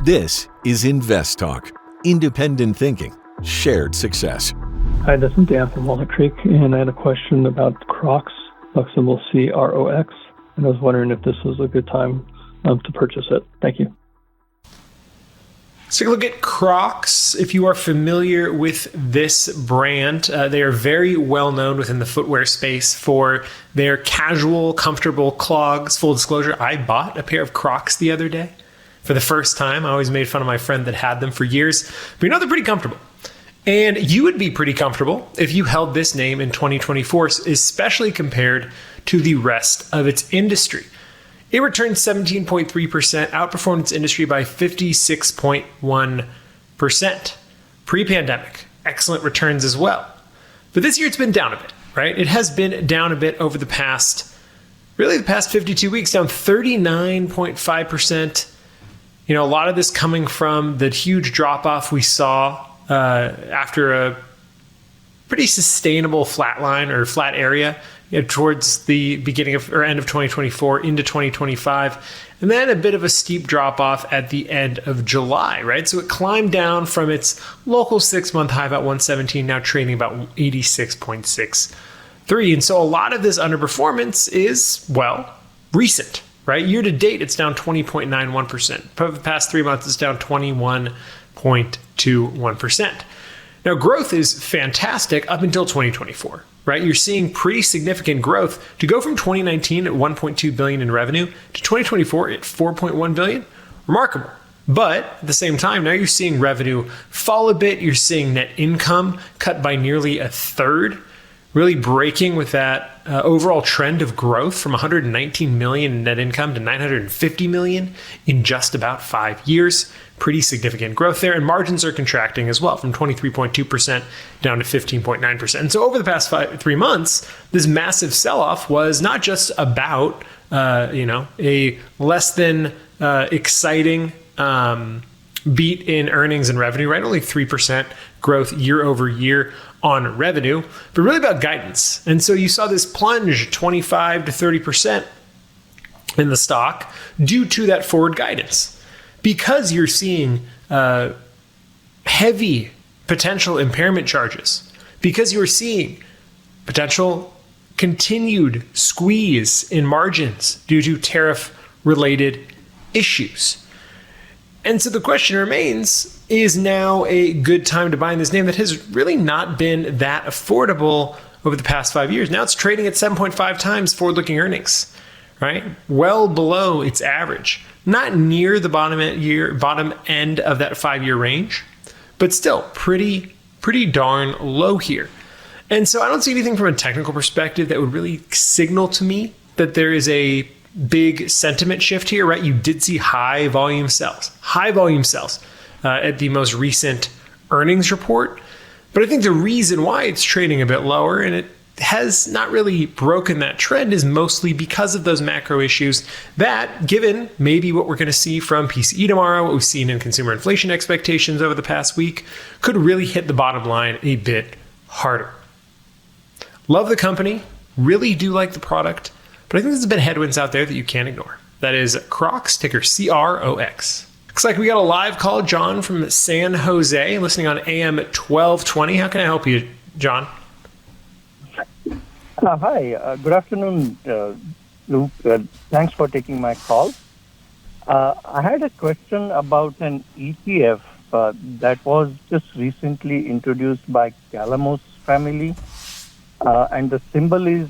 This is InvestTalk. Independent thinking, shared success. Hi, this is Dan from Walnut Creek, and I had a question about Crocs, stock symbol CROX, and I was wondering if this was a good time to purchase it. Thank you. Let's take a look at Crocs. If you are familiar with this brand, they are very well known within the footwear space for their casual, comfortable clogs. Full disclosure, I bought a pair of Crocs the other day for the first time. I always made fun of my friend that had them for years, but they're pretty comfortable. And you would be pretty comfortable if you held this name in 2024, especially compared to the rest of its industry. It returned 17.3%, outperformed its industry by 56.1%. Pre-pandemic, excellent returns as well. But this year it's been down a bit, right? It has been down a bit over the past 52 weeks, down 39.5%. A lot of this coming from the huge drop-off we saw after a pretty sustainable flat line or flat area towards the beginning of or end of 2024 into 2025, and then a bit of a steep drop-off at the end of July, right? So it climbed down from its local 6-month high about 117, now trading about 86.63. And so a lot of this underperformance is, recent. Right? Year to date, it's down 20.91%. For the past 3 months, it's down 21.21%. Now, growth is fantastic up until 2024, right? You're seeing pretty significant growth to go from 2019 at $1.2 billion in revenue to 2024 at $4.1 billion. Remarkable. But at the same time, now you're seeing revenue fall a bit. You're seeing net income cut by nearly a third, really breaking with that overall trend of growth from $119 million in net income to $950 million in just about 5 years. Pretty significant growth there. And margins are contracting as well from 23.2% down to 15.9%. And so over the past 3 months, this massive sell-off was not just about, a less than exciting beat in earnings and revenue, right? Only 3% growth year over year on revenue, but really about guidance. And so you saw this plunge 25 to 30% in the stock due to that forward guidance. Because you're seeing heavy potential impairment charges, because you're seeing potential continued squeeze in margins due to tariff-related issues. And so the question remains, is now a good time to buy in this name that has really not been that affordable over the past 5 years? Now it's trading at 7.5 times forward-looking earnings, right? Well below its average. Not near the bottom end of that 5-year range, but still pretty darn low here. And so I don't see anything from a technical perspective that would really signal to me that there is a big sentiment shift here, right? You did see high volume sells at the most recent earnings report. But I think the reason why it's trading a bit lower and it has not really broken that trend is mostly because of those macro issues that, given maybe what we're going to see from PCE tomorrow, what we've seen in consumer inflation expectations over the past week, could really hit the bottom line a bit harder. Love the company, really do like the product, but I think there's a bit of headwinds out there that you can't ignore. That is Crocs, ticker CROX. Looks like we got a live call, John from San Jose, listening on AM 1220. How can I help you, John? Hi, good afternoon, Luke. Thanks for taking my call. I had a question about an ETF that was just recently introduced by Calamos family, and the symbol is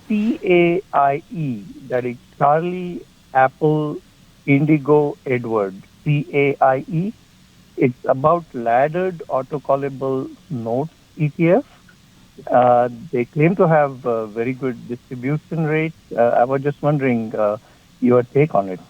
CAIE, that is Charlie Apple Indigo Edward, CAIE. It's about laddered autocallable notes ETF. They claim to have very good distribution rates. I was just wondering your take on it.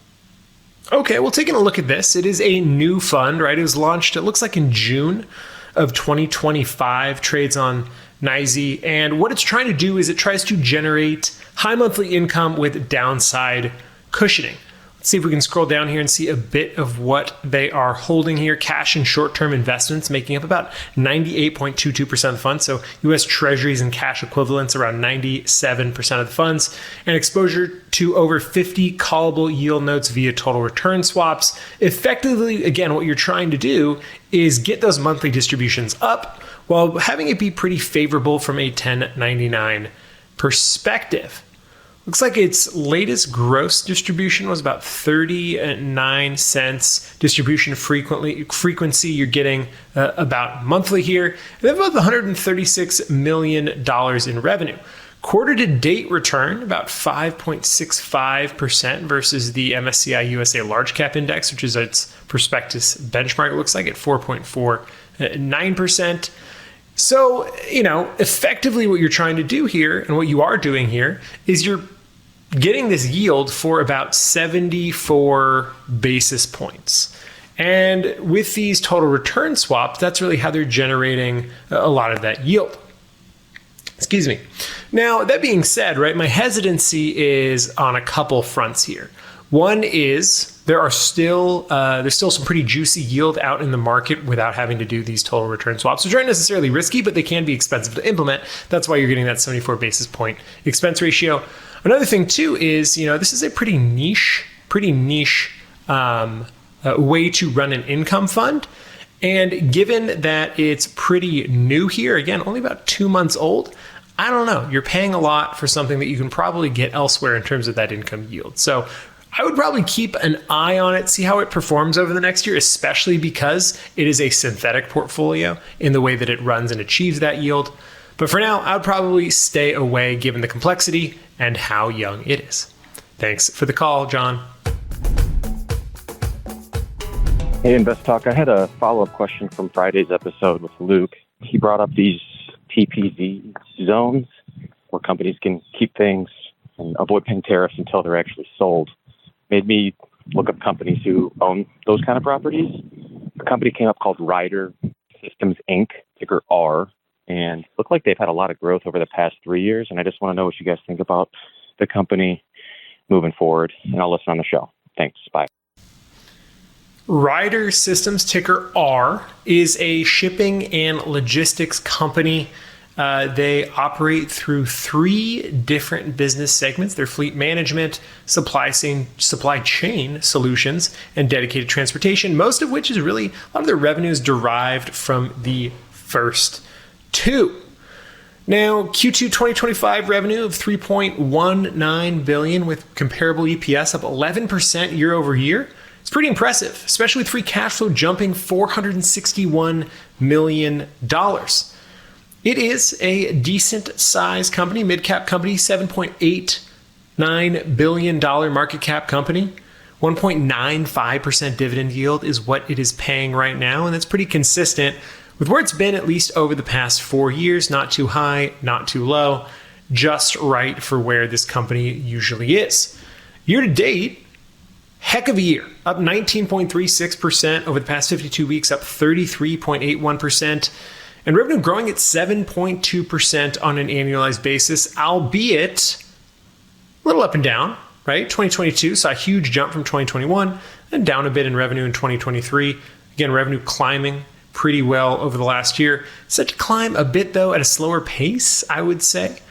Okay, well, taking a look at this, it is a new fund, right? It was launched, it looks like in June of 2025, trades on NYSE. And what it's trying to do is it tries to generate high monthly income with downside cushioning. Let's see if we can scroll down here and see a bit of what they are holding here. Cash and short-term investments making up about 98.22% of the funds. So U.S. Treasuries and cash equivalents around 97% of the funds. And exposure to over 50 callable yield notes via total return swaps. Effectively, again, what you're trying to do is get those monthly distributions up while having it be pretty favorable from a 1099 perspective. Looks like its latest gross distribution was about 39 cents. Distribution frequency you're getting about monthly here. And they have about $136 million in revenue. Quarter to date return about 5.65% versus the MSCI USA Large Cap Index, which is its prospectus benchmark. It looks like at 4.49%. So, effectively what you're trying to do here and what you are doing here is you're getting this yield for about 74 basis points. And with these total return swaps, that's really how they're generating a lot of that yield. Excuse me. Now, that being said, right, my hesitancy is on a couple fronts here. One is there's still some pretty juicy yield out in the market without having to do these total return swaps, which aren't necessarily risky, but they can be expensive to implement. That's why you're getting that 74 basis point expense ratio. Another thing too is, this is a pretty niche way to run an income fund. And given that it's pretty new here, again, only about 2 months old, I don't know, you're paying a lot for something that you can probably get elsewhere in terms of that income yield. So I would probably keep an eye on it, see how it performs over the next year, especially because it is a synthetic portfolio in the way that it runs and achieves that yield. But for now, I would probably stay away given the complexity and how young it is. Thanks for the call, John. Hey, InvestTalk. I had a follow-up question from Friday's episode with Luke. He brought up these TPZ zones where companies can keep things and avoid paying tariffs until they're actually sold. Made me look up companies who own those kind of properties. A company came up called Ryder Systems Inc., ticker R, and looked like they've had a lot of growth over the past 3 years. And I just want to know what you guys think about the company moving forward. And I'll listen on the show. Thanks. Bye. Ryder Systems, ticker R, is a shipping and logistics company. They operate through 3 different business segments: their fleet management, supply chain solutions, and dedicated transportation, most of which is really a lot of their revenue is derived from the first 2. Now, Q2 2025 revenue of $3.19 billion with comparable EPS up 11% year over year. It's pretty impressive, especially with free cash flow jumping $461 million. It is a decent size company, mid-cap company, $7.89 billion market cap company. 1.95% dividend yield is what it is paying right now, and that's pretty consistent with where it's been at least over the past 4 years. Not too high, not too low, just right for where this company usually is. Year to date, heck of a year, up 19.36% over the past 52 weeks, up 33.81%. And revenue growing at 7.2% on an annualized basis, albeit a little up and down, right? 2022 saw a huge jump from 2021 and down a bit in revenue in 2023. Again, revenue climbing pretty well over the last year. Set to climb a bit, though, at a slower pace, I would say. At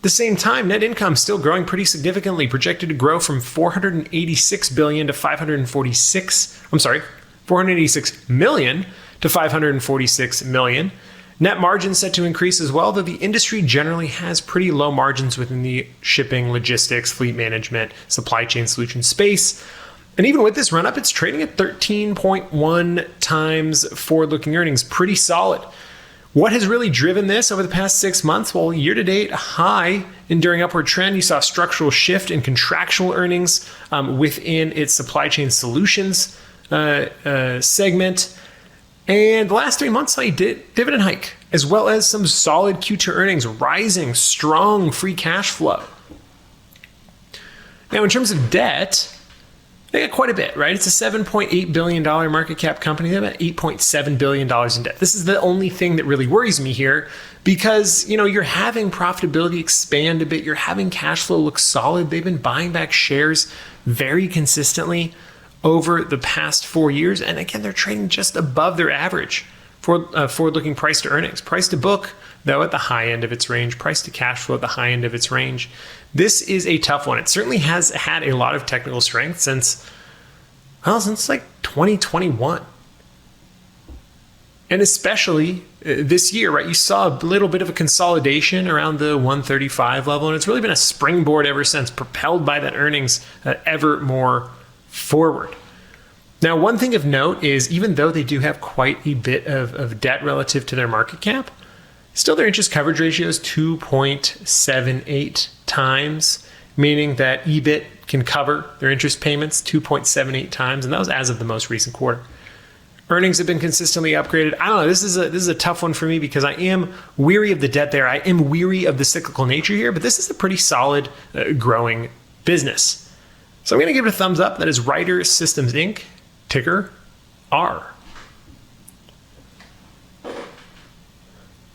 the same time, net income still growing pretty significantly, projected to grow from $486 million to $546 million. Net margins set to increase as well, though the industry generally has pretty low margins within the shipping, logistics, fleet management, supply chain solution space. And even with this run-up, it's trading at 13.1 times forward-looking earnings. Pretty solid. What has really driven this over the past 6 months? Well, year-to-date, high enduring upward trend. You saw a structural shift in contractual earnings within its supply chain solutions segment. And the last 3 months saw a dividend hike, as well as some solid Q2 earnings, rising, strong free cash flow. Now, in terms of debt, They got quite a bit, right? It's a $7.8 billion market cap company. They have about $8.7 billion in debt. This is the only thing that really worries me here because, you're having profitability expand a bit. You're having cash flow look solid. They've been buying back shares very consistently over the past 4 years. And again, they're trading just above their average for forward-looking price to earnings. Price to book, though, at the high end of its range. Price to cash flow at the high end of its range. This is a tough one. It certainly has had a lot of technical strength since like 2021. And especially this year, right? You saw a little bit of a consolidation around the 135 level, and it's really been a springboard ever since, propelled by that earnings ever more forward. Now, one thing of note is even though they do have quite a bit of debt relative to their market cap, still their interest coverage ratio is 2.78 times, meaning that EBIT can cover their interest payments 2.78 times, and that was as of the most recent quarter. Earnings have been consistently upgraded. I don't know, this is a tough one for me because I am weary of the debt there. I am weary of the cyclical nature here, but this is a pretty solid growing business. So I'm going to give it a thumbs up. That is Ryder Systems Inc., ticker R.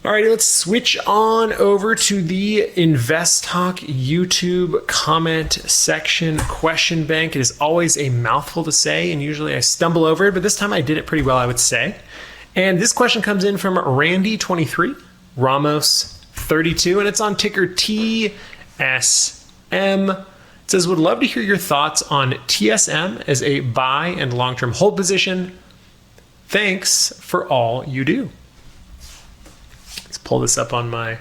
All right, let's switch on over to the InvestTalk YouTube comment section question bank. It is always a mouthful to say, and usually I stumble over it, but this time I did it pretty well, I would say. And this question comes in from Randy23, Ramos32, and it's on ticker TSM. It says, would love to hear your thoughts on TSM as a buy and long-term hold position. Thanks for all you do. Pull this up on my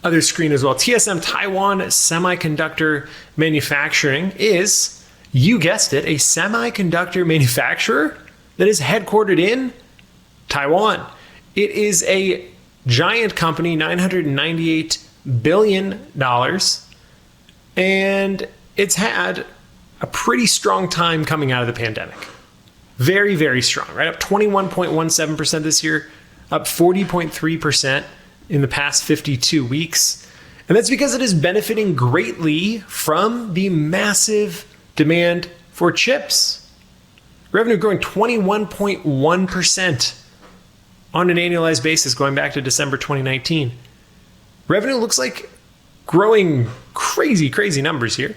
other screen as well. TSM, Taiwan Semiconductor Manufacturing, is, you guessed it, a semiconductor manufacturer that is headquartered in Taiwan. It is a giant company, $998 billion, and it's had a pretty strong time coming out of the pandemic. Very, very strong, right? Up 21.17% this year, up 40.3% in the past 52 weeks. And that's because it is benefiting greatly from the massive demand for chips. Revenue growing 21.1% on an annualized basis going back to December 2019. Revenue looks like growing crazy numbers here.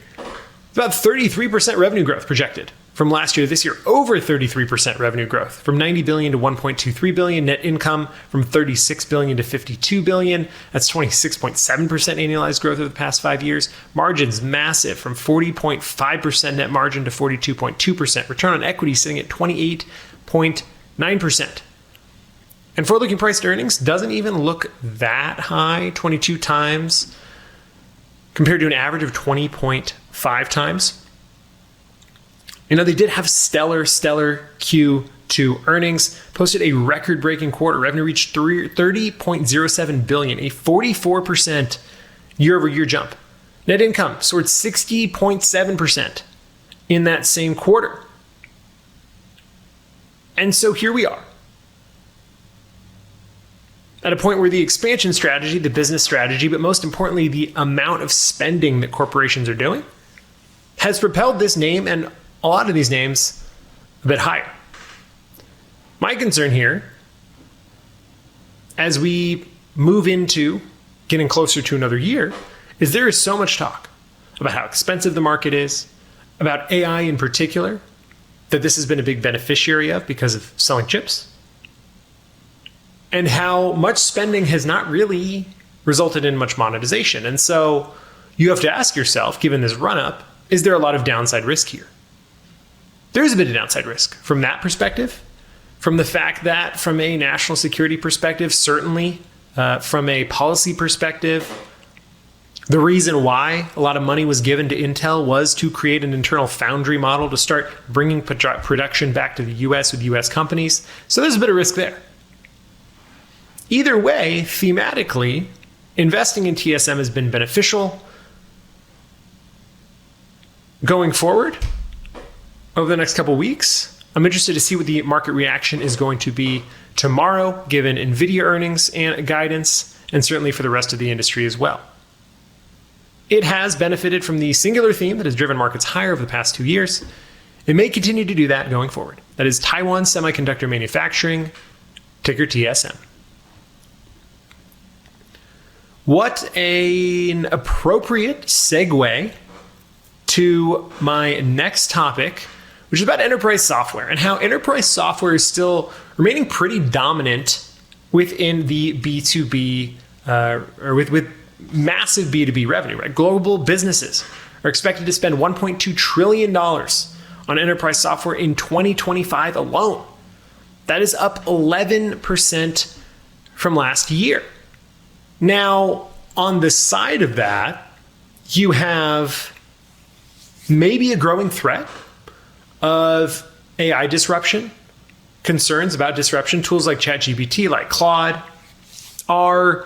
About 33% revenue growth projected from last year to this year, over 33% revenue growth from 90 billion to 1.23 billion. Net income from 36 billion to 52 billion. That's 26.7% annualized growth over the past 5 years. Margins massive from 40.5% net margin to 42.2%. Return on equity sitting at 28.9%. And forward-looking price to earnings doesn't even look that high, 22 times compared to an average of 20.5 times. They did have stellar Q2 earnings, posted a record-breaking quarter. Revenue reached $30.07 billion, a 44% year-over-year jump. Net income soared 60.7% in that same quarter. And so here we are, at a point where the expansion strategy, the business strategy, but most importantly, the amount of spending that corporations are doing, has propelled this name and a lot of these names a bit higher. My concern here, as we move into getting closer to another year, is there is so much talk about how expensive the market is, about AI in particular, that this has been a big beneficiary of because of selling chips, and how much spending has not really resulted in much monetization. And so you have to ask yourself, given this run-up, is there a lot of downside risk here? There is a bit of downside risk from that perspective, from the fact that from a national security perspective, certainly from a policy perspective, the reason why a lot of money was given to Intel was to create an internal foundry model to start bringing production back to the US with US companies. So there's a bit of risk there. Either way, thematically, investing in TSM has been beneficial. Going forward, over the next couple of weeks, I'm interested to see what the market reaction is going to be tomorrow, given NVIDIA earnings and guidance, and certainly for the rest of the industry as well. It has benefited from the singular theme that has driven markets higher over the past 2 years, It may continue to do that going forward. That is Taiwan Semiconductor Manufacturing, ticker TSM. What an appropriate segue to my next topic, which is about enterprise software and how enterprise software is still remaining pretty dominant within the B2B or with massive B2B revenue, right? Global businesses are expected to spend $1.2 trillion on enterprise software in 2025 alone. That is up 11% from last year. Now, on the side of that, you have maybe a growing threat of AI disruption, concerns about disruption. Tools like ChatGPT, like Claude, are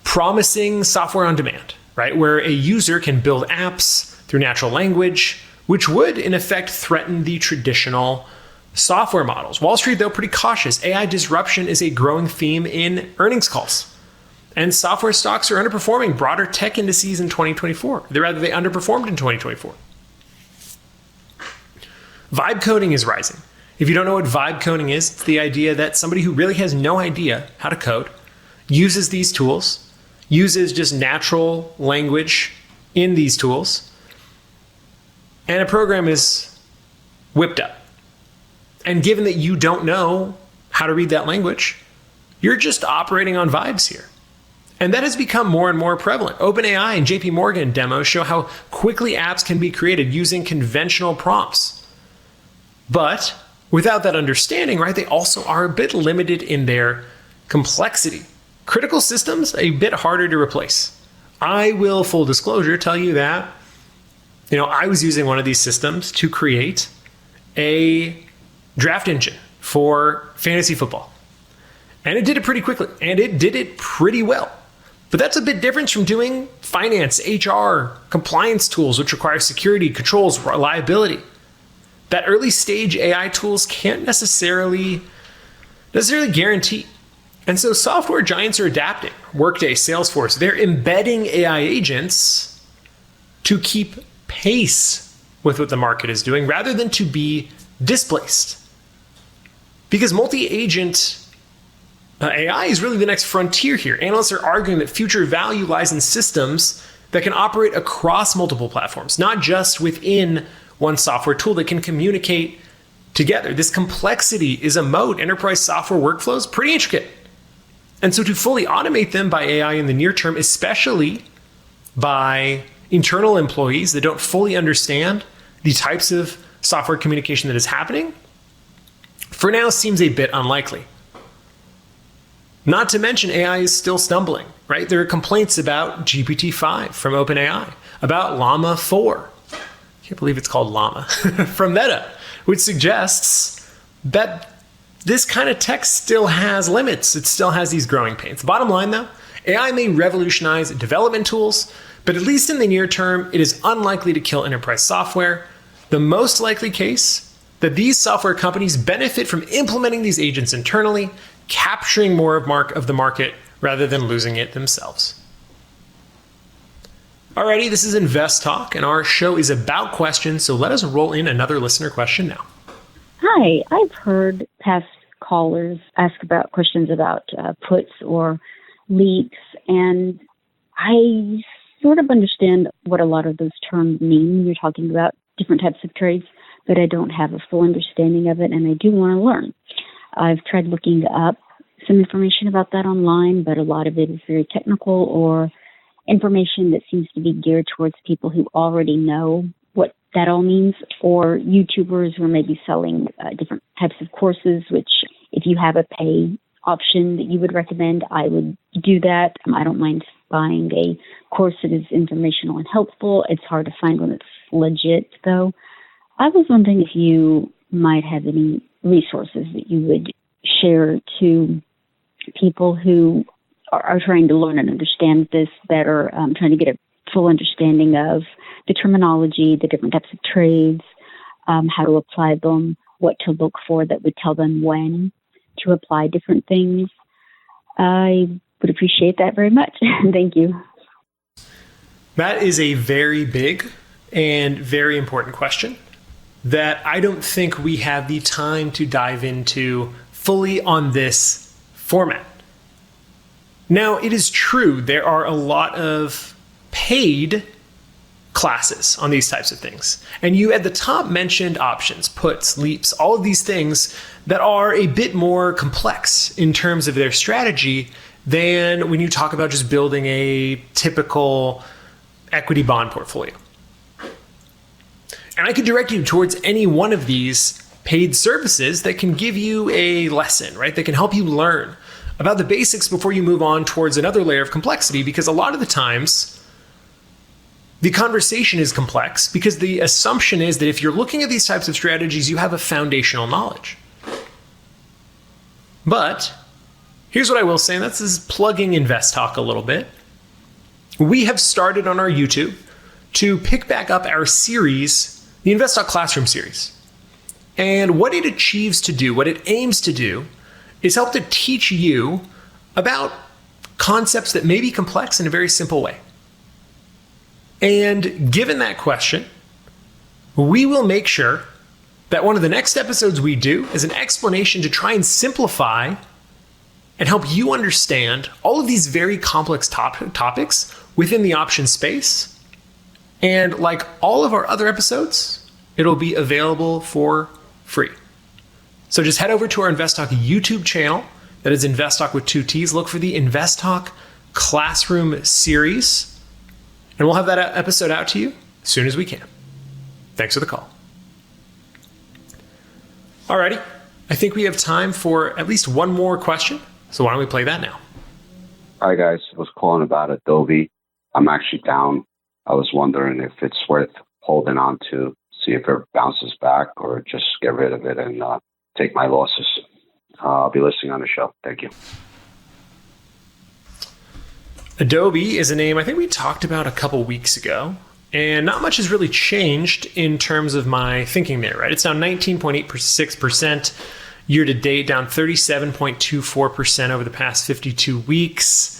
promising software on demand, right? Where a user can build apps through natural language, which would, in effect, threaten the traditional software models. Wall Street, though, pretty cautious. AI disruption is a growing theme in earnings calls. And software stocks are underperforming broader tech indices in 2024. They underperformed in 2024. Vibe coding is rising. If you don't know what vibe coding is, it's the idea that somebody who really has no idea how to code uses these tools, uses just natural language in these tools, and a program is whipped up. And given that you don't know how to read that language, you're just operating on vibes here. And that has become more and more prevalent. OpenAI and JP Morgan demos show how quickly apps can be created using conventional prompts. But without that understanding, right, they also are a bit limited in their complexity. Critical systems, a bit harder to replace. I will, full disclosure, tell you that, I was using one of these systems to create a draft engine for fantasy football. And it did it pretty quickly, and it did it pretty well. But that's a bit different from doing finance, HR, compliance tools, which require security, controls, reliability. That early stage AI tools can't necessarily guarantee. And so software giants are adapting. Workday, Salesforce, they're embedding AI agents to keep pace with what the market is doing rather than to be displaced. Because multi-agent AI is really the next frontier here. Analysts are arguing that future value lies in systems that can operate across multiple platforms, not just within one software tool that can communicate together. This complexity is a moat. Enterprise software workflows, pretty intricate. And so to fully automate them by AI in the near term, especially by internal employees that don't fully understand the types of software communication that is happening, for now seems a bit unlikely. Not to mention AI is still stumbling, right? There are complaints about GPT-5 from OpenAI, about Llama 4. I can't believe it's called Llama from Meta, which suggests that this kind of tech still has limits. It still has these growing pains. The bottom line, though, AI may revolutionize development tools, but at least in the near term, it is unlikely to kill enterprise software. The most likely case that these software companies benefit from implementing these agents internally, capturing more of the market rather than losing it themselves. Alrighty, this is InvestTalk, and our show is about questions, so let us roll in another listener question now. Hi, I've heard past callers ask about questions about puts or leaks, and I sort of understand what a lot of those terms mean when you're talking about different types of trades, but I don't have a full understanding of it, and I do want to learn. I've tried looking up some information about that online, but a lot of it is very technical or information that seems to be geared towards people who already know what that all means, or YouTubers who are maybe selling different types of courses, which if you have a pay option that you would recommend, I would do that. I don't mind buying a course that is informational and helpful. It's hard to find one that's legit, though. I was wondering if you might have any resources that you would share to people who are trying to learn and understand this better, trying to get a full understanding of the terminology, the different types of trades, how to apply them, what to look for that would tell them when to apply different things. I would appreciate that very much. Thank you. That is a very big and very important question. that I don't think we have the time to dive into fully on this format. Now, it is true, there are a lot of paid classes on these types of things. And you at the top mentioned options, puts, leaps, all of these things that are a bit more complex in terms of their strategy than when you talk about just building a typical equity bond portfolio. And I could direct you towards any one of these paid services that can give you a lesson, right? That can help you learn about the basics before you move on towards another layer of complexity, because a lot of the times the conversation is complex because the assumption is that if you're looking at these types of strategies, you have a foundational knowledge. But here's what I will say, and this is plugging InvestTalk a little bit. We have started on our YouTube to pick back up our series, the InvestTalk Classroom series. And what it achieves to do, what it aims to do, is help to teach you about concepts that may be complex in a very simple way. And given that question, we will make sure that one of the next episodes we do is an explanation to try and simplify and help you understand all of these very complex topics within the option space. And like all of our other episodes, it'll be available for free. So just head over to our InvestTalk YouTube channel. That is InvestTalk with 2 T's. Look for the InvestTalk Classroom series. And we'll have that episode out to you as soon as we can. Thanks for the call. Alrighty, I think we have time for at least one more question. So why don't we play that now? Hi guys, I was calling about Adobe. I'm actually down. I was wondering if it's worth holding on to, see if it bounces back, or just get rid of it and take my losses. I'll be listening on the show. Thank you. Adobe is a name I think we talked about a couple weeks ago, and not much has really changed in terms of my thinking there, right? It's down 19.86% year to date, down 37.24% over the past 52 weeks.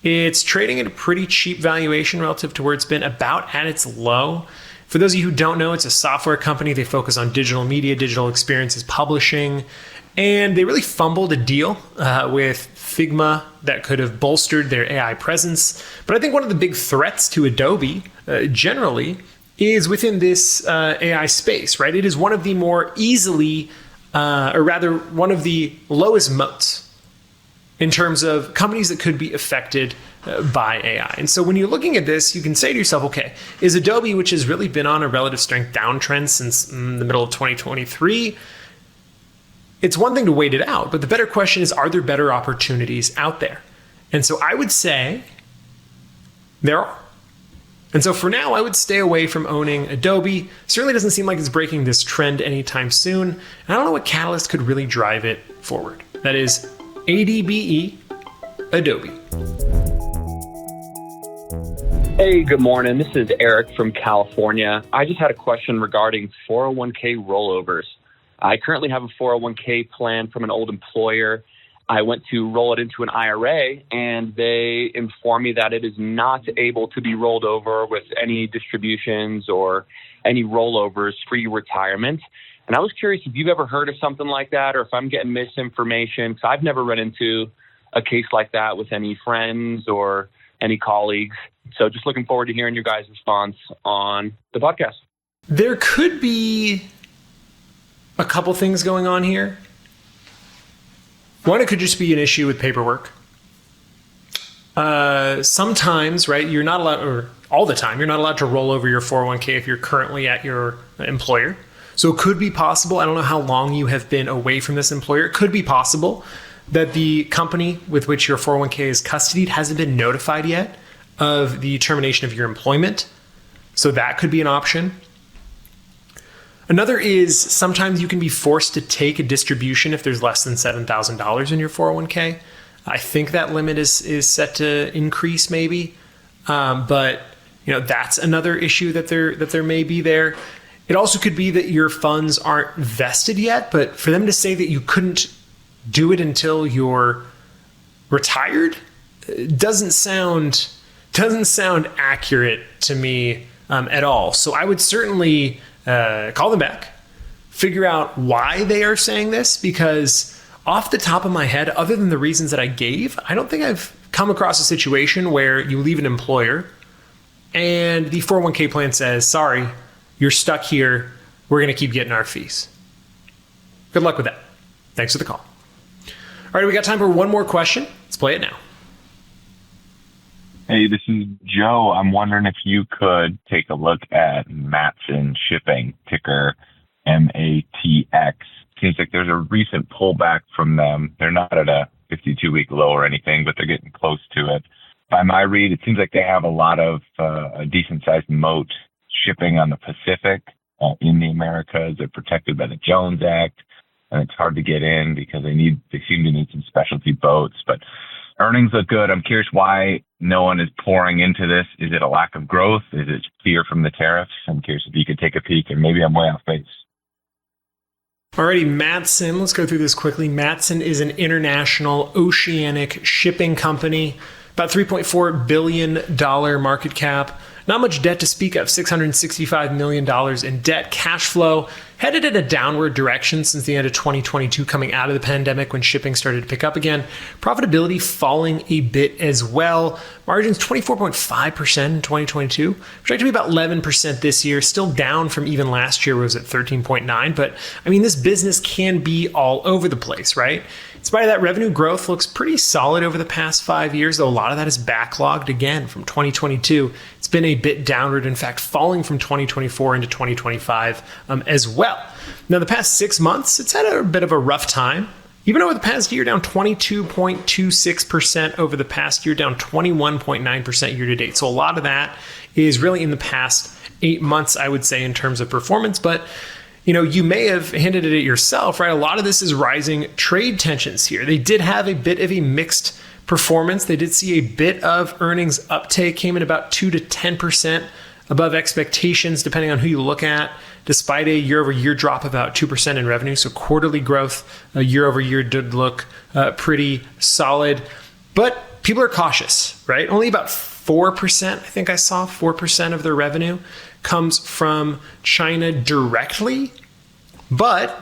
It's trading at a pretty cheap valuation relative to where it's been about at its low. For those of you who don't know, it's a software company. They focus on digital media, digital experiences publishing, and they really fumbled a deal with Figma that could have bolstered their AI presence. But I think one of the big threats to Adobe generally is within this AI space, right? It is one of the more easily, or rather one of the lowest moats in terms of companies that could be affected by AI. And so when you're looking at this, you can say to yourself, okay, is Adobe, which has really been on a relative strength downtrend since the middle of 2023, it's one thing to wait it out, but the better question is, are there better opportunities out there? And so I would say there are. And so for now, I would stay away from owning Adobe. Certainly doesn't seem like it's breaking this trend anytime soon. And I don't know what catalyst could really drive it forward. That is ADBE, Adobe. Hey, good morning. This is Eric from California. I just had a question regarding 401k rollovers. I currently have a 401k plan from an old employer. I went to roll it into an IRA, and they informed me that it is not able to be rolled over with any distributions or any rollovers pre-retirement. And I was curious if you've ever heard of something like that, or if I'm getting misinformation, because I've never run into a case like that with any friends or any colleagues. So just looking forward to hearing your guys' response on the podcast. There could be a couple things going on here. One, it could just be an issue with paperwork. Sometimes, right, you're not allowed, or all the time, you're not allowed to roll over your 401k if you're currently at your employer. So it could be possible, I don't know how long you have been away from this employer, it could be possible that the company with which your 401k is custodied hasn't been notified yet of the termination of your employment. So that could be an option. Another is sometimes you can be forced to take a distribution if there's less than $7,000 in your 401k. I think that limit is set to increase maybe, but that's another issue that there may be there. It also could be that your funds aren't vested yet, but for them to say that you couldn't do it until you're retired doesn't sound accurate to me at all. So I would certainly call them back, figure out why they are saying this, because off the top of my head, other than the reasons that I gave, I don't think I've come across a situation where you leave an employer and the 401k plan says, sorry, you're stuck here. We're going to keep getting our fees. Good luck with that. Thanks for the call. All right, we got time for one more question. Let's play it now. Hey, this is Joe. I'm wondering if you could take a look at Matson Shipping, ticker MATX. Seems like there's a recent pullback from them. They're not at a 52-week low or anything, but they're getting close to it. By my read, it seems like they have a lot of a decent-sized moat shipping on the Pacific in the Americas. They're protected by the Jones Act, and it's hard to get in because they seem to need some specialty boats. But earnings look good. I'm curious why no one is pouring into this. Is it a lack of growth? Is it fear from the tariffs? I'm curious if you could take a peek, and maybe I'm way off base. Alrighty, Matson, let's go through this quickly. Matson is an international oceanic shipping company, about $3.4 billion market cap. Not much debt to speak of, $665 million in debt. Cash flow headed in a downward direction since the end of 2022, coming out of the pandemic when shipping started to pick up again. Profitability falling a bit as well. Margins 24.5% in 2022, projected to be about 11% this year, still down from even last year where it was at 13.9%. But I mean, this business can be all over the place, right? In spite of that, revenue growth looks pretty solid over the past 5 years, though a lot of that is backlogged again from 2022. It's been a bit downward, in fact, falling from 2024 into 2025 as well. Now, the past 6 months, it's had a bit of a rough time. Even over the past year, down 22.26%. Over the past year, down 21.9% year to date. So a lot of that is really in the past 8 months, I would say, in terms of performance. But you know, you may have hinted at it yourself, right? A lot of this is rising trade tensions here. They did have a bit of a mixed performance. They did see a bit of earnings uptake, came in about 2 to 10% above expectations, depending on who you look at, despite a year-over-year drop of about 2% in revenue. So quarterly growth year-over-year did look pretty solid. But people are cautious, right? Only about 4%, I think I saw 4% of their revenue comes from China directly. But,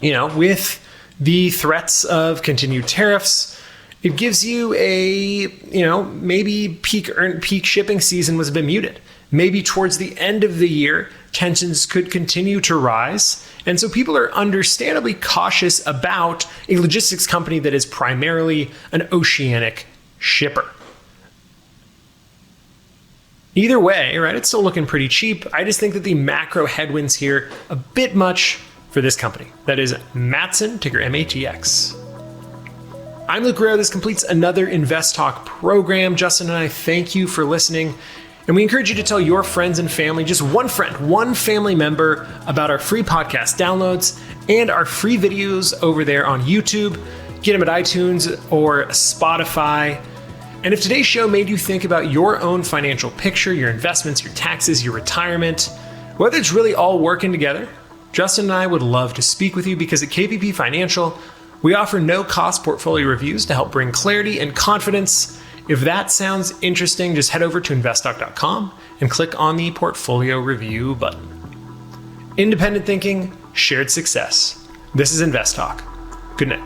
you know, with the threats of continued tariffs, it gives you a, you know, maybe peak shipping season was a bit muted. Maybe towards the end of the year, tensions could continue to rise. And so people are understandably cautious about a logistics company that is primarily an oceanic shipper. Either way, right, it's still looking pretty cheap. I just think that the macro headwinds here a bit much for this company. That is Matson, ticker MATX. I'm Luke Guerrero. This completes another InvestTalk program. Justin and I thank you for listening. And we encourage you to tell your friends and family, just one friend, one family member, about our free podcast downloads and our free videos over there on YouTube. Get them at iTunes or Spotify. And if today's show made you think about your own financial picture, your investments, your taxes, your retirement, whether it's really all working together, Justin and I would love to speak with you, because at KPP Financial, we offer no-cost portfolio reviews to help bring clarity and confidence. If that sounds interesting, just head over to InvestTalk.com and click on the portfolio review button. Independent thinking, shared success. This is InvestTalk. Good night.